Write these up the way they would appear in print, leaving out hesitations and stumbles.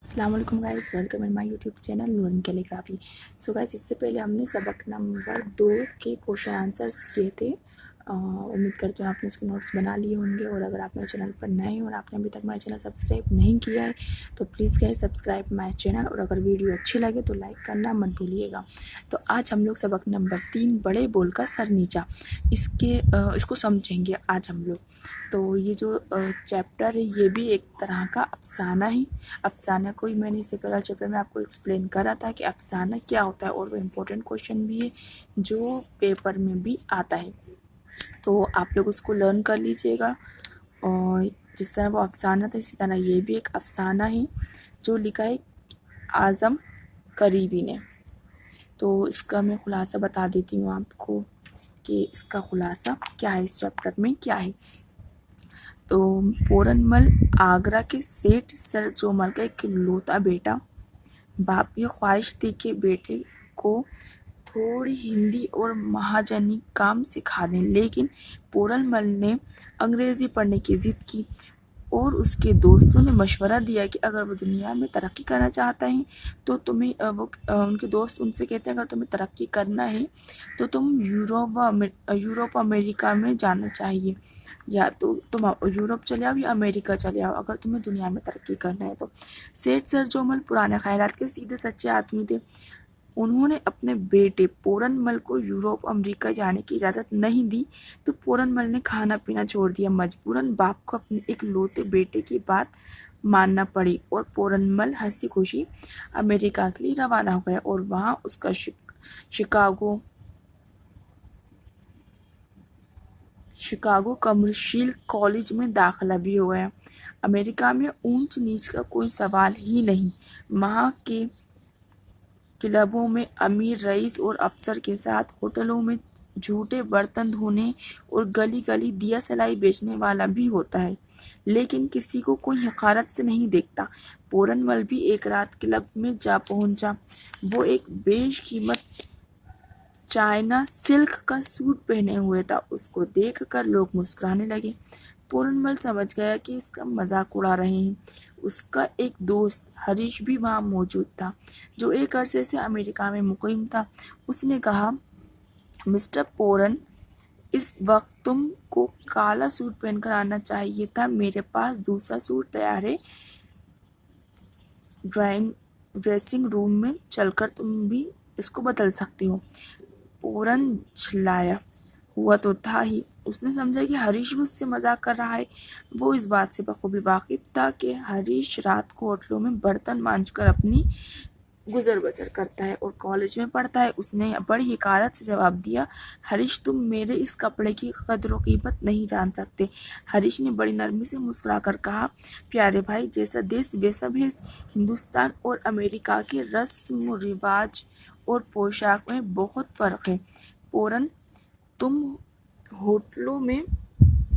السلام علیکم guys, welcome in my YouTube channel Noreen calligraphy. So guys, اس سے پہلے ہم نے سبق نمبر 2 کے کوشچن آنسرس کیے تھے۔ امید کرتے ہیں آپ نے اس کے نوٹس بنا لیے ہوں گے، اور اگر آپ میرے چینل پر نئے ہیں اور آپ نے ابھی تک میرا چینل سبسکرائب نہیں کیا ہے تو please guys subscribe my channel, اور اگر ویڈیو اچھی لگے تو لائک کرنا مت بھولیے گا۔ تو آج ہم لوگ سبق نمبر 3 بڑے بول کا سر نیچا اس کو سمجھیں گے آج ہم لوگ۔ تو یہ جو چیپٹر ہے یہ بھی ایک طرح کا افسانہ ہے۔ افسانہ کوئی میں نے اس سے پہلا چیپٹر میں آپ کو ایکسپلین کرا تھا کہ افسانہ کیا ہوتا ہے، اور وہ امپورٹنٹ کوشچن بھی ہے جو پیپر میں بھی آتا ہے۔ تو آپ لوگ اس کو لرن کر لیجئے گا، اور جس طرح وہ افسانہ تھا اسی طرح یہ بھی ایک افسانہ ہے جو لکھا ہے اعظم قریبی نے۔ تو اس کا میں خلاصہ بتا دیتی ہوں آپ کو کہ اس کا خلاصہ کیا ہے، اس چیپٹر میں کیا ہے۔ تو پورن مل آگرہ کے سیٹھ سر جومل کا ایک لوتا بیٹا۔ باپ یہ خواہش تھی کہ بیٹے کو تھوڑی ہندی اور مہاجنی کام سکھا دیں، لیکن پورن مل نے انگریزی پڑھنے کی ضد کی، اور اس کے دوستوں نے مشورہ دیا کہ اگر وہ دنیا میں ترقی کرنا چاہتا ہے تو ان کے دوست ان سے کہتے ہیں اگر تمہیں ترقی کرنا ہے تو تم یورپ امریکہ میں جانا چاہیے، یا تو تم یورپ چلے آؤ یا امریکہ چلے آؤ اگر تمہیں دنیا میں ترقی کرنا ہے تو۔ سیٹھ سر جومل پرانے خیالات کے سیدھے سچے آدمی تھے۔ انہوں نے اپنے بیٹے پورن مل کو یورپ امریکہ جانے کی اجازت نہیں دی تو پورن مل نے کھانا پینا چھوڑ دیا۔ مجبوراً باپ کو اپنے ایک لوتے بیٹے کی بات ماننا پڑی، اور پورن مل ہنسی خوشی امریکہ کے لیے روانہ ہو گیا، اور وہاں اس کا شکاگو کمرشل کالج میں داخلہ بھی ہو گیا۔ امریکہ میں اونچ نیچ کا کوئی سوال ہی نہیں۔ وہاں کے کلبوں میں امیر رئیس اور افسر کے ساتھ، ہوٹلوں میں جھوٹے برتن دھونے اور گلی گلی دیا سلائی بیچنے والا بھی ہوتا ہے، لیکن کسی کو کوئی حقارت سے نہیں دیکھتا۔ پورن مل بھی ایک رات کلب میں جا پہنچا۔ وہ ایک بیش قیمت چائنا سلک کا سوٹ پہنے ہوئے تھا۔ اس کو دیکھ کر لوگ مسکرانے لگے۔ پورن مل سمجھ گیا کہ اس کا مذاق اڑا رہے ہیں۔ اس کا ایک دوست ہریش بھی وہاں موجود تھا، جو ایک عرصے سے امریکہ میں مقیم تھا۔ اس نے کہا، مسٹر پورن، اس وقت تم کو کالا سوٹ پہن کر آنا چاہیے تھا۔ میرے پاس دوسرا سوٹ تیار ہے، ڈریسنگ روم میں چل کر تم بھی اس کو بدل سکتے ہو۔ پورن جھلایا ہوا تو تھا ہی۔ اس نے سمجھا کہ ہریش مجھ سے مذاق کر رہا ہے۔ وہ اس بات سے بخوبی واقف تھا کہ ہریش رات کو ہوٹلوں میں برتن مانجھ کر اپنی گزر بسر کرتا ہے اور کالج میں پڑھتا ہے۔ اس نے بڑی حقارت سے جواب دیا، ہریش، تم میرے اس کپڑے کی قدر و قیمت نہیں جان سکتے۔ ہریش نے بڑی نرمی سے مسکرا کر کہا، پیارے بھائی، جیسا دیس ویسا بھیس۔ ہندوستان اور امریکہ کے رسم و رواج اور پوشاک میں بہت فرق ہے۔ پورن، تم ہوٹلوں میں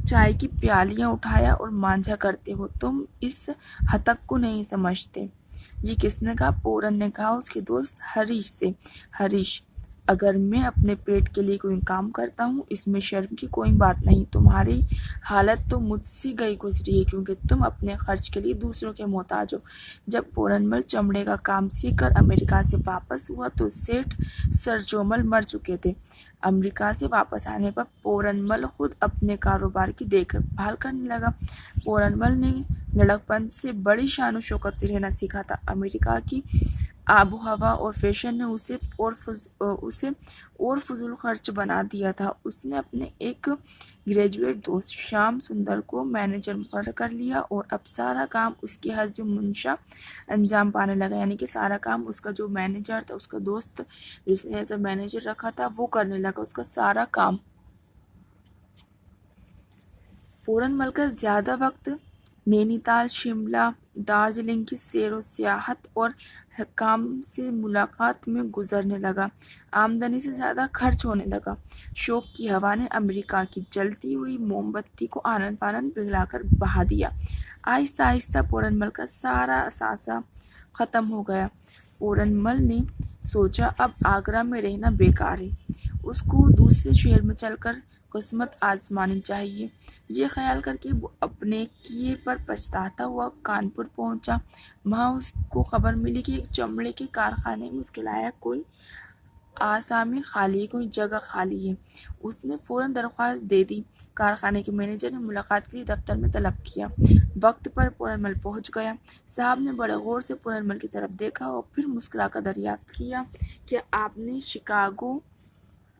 چائے کی پیالیاں اٹھایا اور مانجھا کرتے ہو، تم اس ہتک کو نہیں سمجھتے۔ یہ کس نے کہا؟ پورن نے کہا اس کے دوست ہریش سے۔ ہریش، اگر میں اپنے پیٹ کے لیے کوئی کام کرتا ہوں اس میں شرم کی کوئی بات نہیں۔ تمہاری حالت تو مجھ سے گئی گزری ہے، کیونکہ تم اپنے خرچ کے لیے دوسروں کے محتاج ہو۔ جب پورن مل چمڑے کا کام سیکھ کر امریکہ سے واپس ہوا تو سیٹھ سر جومل مر چکے تھے۔ امریکہ سے واپس آنے پر پورن مل خود اپنے کاروبار کی دیکھ بھال کرنے لگا۔ پورن مل نے لڑکپن سے بڑی شان و شوکت سے رہنا سیکھا تھا۔ امریکہ کی آب و ہوا اور فیشن نے اسے اور فضول خرچ بنا دیا تھا۔ اس نے اپنے ایک گریجویٹ دوست شیام سندر کو مینیجر مقرر کر لیا، اور اب سارا کام اس کے حسب منشا انجام پانے لگا، یعنی کہ سارا کام اس کا جو مینیجر تھا، اس کا دوست جس نے ایز اے مینیجر رکھا تھا، وہ کرنے لگا اس کا سارا کام۔ پورن مل کا زیادہ وقت نینی تال، شملہ، دارجلنگ کی سیر و سیاحت اور حکام سے ملاقات میں گزرنے لگا۔ آمدنی سے زیادہ خرچ ہونے لگا۔ شوق کی ہوا نے امریکہ کی جلتی ہوئی موم بتی کو آنن فانن پگھلا کر بہا دیا۔ آہستہ آہستہ پورن مل کا سارا اثاثہ ختم ہو گیا۔ پورن مل نے سوچا، اب آگرہ میں رہنا بیکار ہے۔ اس کو دوسرے شہر میں چل کر قسمت آزمانی چاہیے۔ یہ خیال کر کے وہ اپنے کیے پر پچھتاتا ہوا کانپور پہنچا۔ وہاں اس کو خبر ملی کہ ایک چمڑے کے کارخانے میں اس کے لائق کوئی آسامی خالی ہے، کوئی جگہ خالی ہے۔ اس نے فوراً درخواست دے دی۔ کارخانے کے مینیجر نے ملاقات کے لیے دفتر میں طلب کیا۔ وقت پر پورن مل پہنچ گیا۔ صاحب نے بڑے غور سے پورن مل کی طرف دیکھا اور پھر مسکرا کر دریافت کیا، کیا آپ نے شکاگو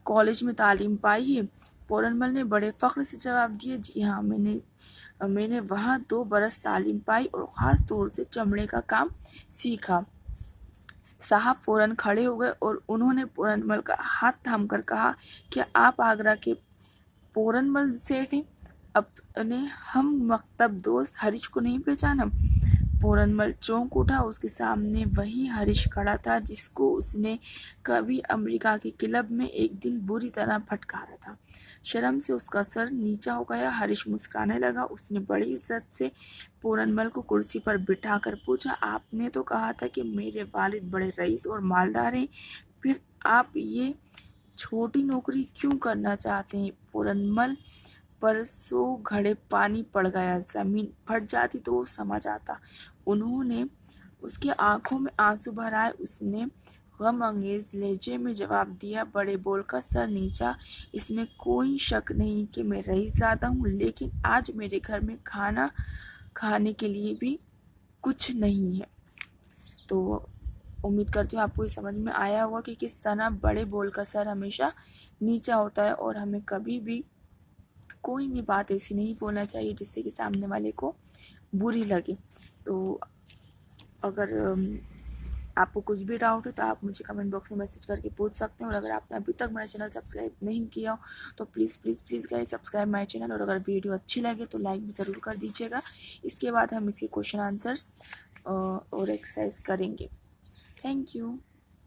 کالج میں تعلیم پائی ہے؟ پورن مل نے بڑے فخر سے جواب دیا، جی ہاں، میں نے وہاں 2 برس تعلیم پائی اور خاص طور سے چمڑے کا کام سیکھا۔ صاحب فوراً کھڑے ہو گئے اور انہوں نے پورن مل کا ہاتھ تھام کر کہا، کیا آپ آگرہ کے پورن مل سیٹھ ہیں؟ اپنے ہم مکتب دوست ہریش کو نہیں پہچانا؟ پورن مل چونک اٹھا۔ اس کے سامنے وہی ہریش کھڑا تھا جس کو اس نے کبھی امریکہ کے کلب میں ایک دن بری طرح پھٹکارا تھا۔ شرم سے اس کا سر نیچا ہو گیا۔ ہریش مسکرانے لگا۔ اس نے بڑی عزت سے پورن مل کو کرسی پر بٹھا کر پوچھا، آپ نے تو کہا تھا کہ میرے والد بڑے رئیس اور مالدار ہیں، پھر آپ یہ چھوٹی نوکری کیوں کرنا چاہتے ہیں؟ پورن مل پر 100 گھڑے پانی پڑ گیا۔ زمین پھٹ جاتی تو وہ سمجھ آتا۔ انہوں نے اس کی آنکھوں میں آنسو بھر آئے۔ اس نے غم انگیز لہجے میں جواب دیا، بڑے بول کا سر نیچا، اس میں کوئی شک نہیں کہ میں رئیس زادہ ہوں، لیکن آج میرے گھر میں کھانا کھانے کے لیے بھی کچھ نہیں ہے۔ تو امید کرتی ہوں آپ کو یہ سمجھ میں آیا ہوگا کہ کس طرح بڑے بول کا سر ہمیشہ نیچا ہوتا ہے اور ہمیں کبھی بھی کوئی بھی بات ایسی نہیں بولنا چاہیے جس سے کہ سامنے والے کو بری لگے۔ تو اگر آپ کو کچھ بھی ڈاؤٹ ہے تو آپ مجھے کمنٹ باکس میں میسج کر کے پوچھ سکتے ہیں، اور اگر آپ نے ابھی تک میرا چینل سبسکرائب نہیں کیا ہو تو please guys subscribe my channel, اور اگر ویڈیو اچھی لگے تو لائک بھی ضرور کر دیجیے گا۔ اس کے بعد ہم اس کے کوشچن آنسرس اور ایکسرسائز کریں گے۔ Thank you.